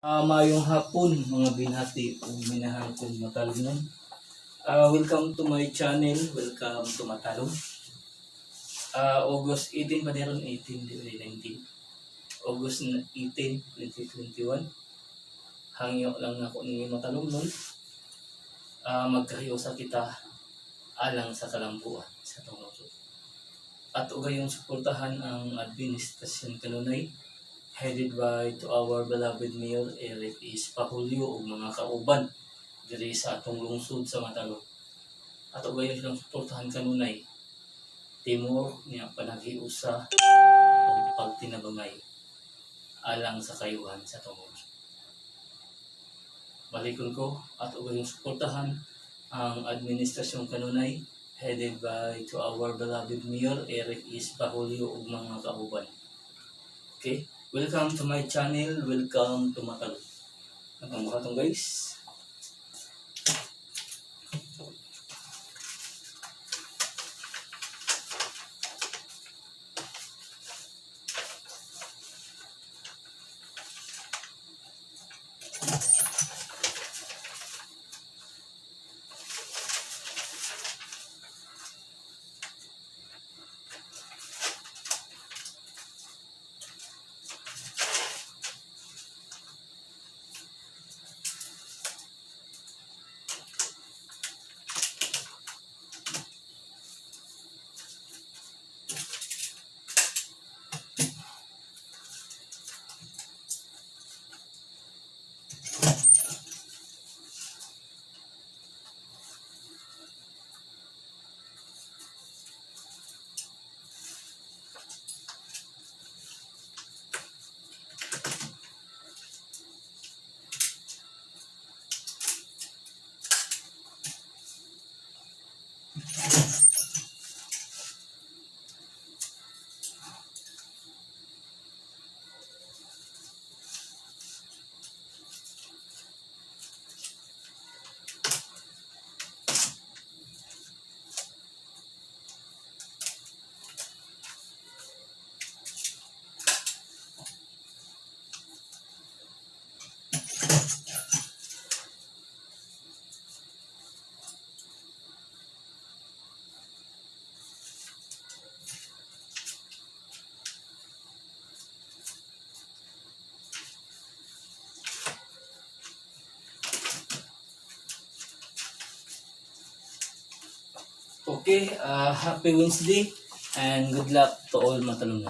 Mayong hapon mga binhati o minahal kong matalon. Welcome to my channel. Welcome to Matalon. August 18 pa meron 18, 19. August 18, 2021. Hangyo lang ako ni Matalon nun. Magkahiyosa kita alang sa kalampuan sa tungkol. At ugayong suportahan ang administrasyon kanunay headed by to our beloved Mayor Eric Pahulio o mga kauban diri sa atong lungsod sa Matalon. At ugayon silang suportahan kanunay timor niya panaghiusa o pagtinabangay alang sa kayuhan sa atong lungsod. Balikon ko at ugayon suportahan ang administrasyon kanunay headed by to our beloved Mayor Eric Pahulio o mga kauban. Okay? Welcome to my channel. Welcome to Matalon. Ang mga itong guys. Okay, happy Wednesday and good luck to all Matalon.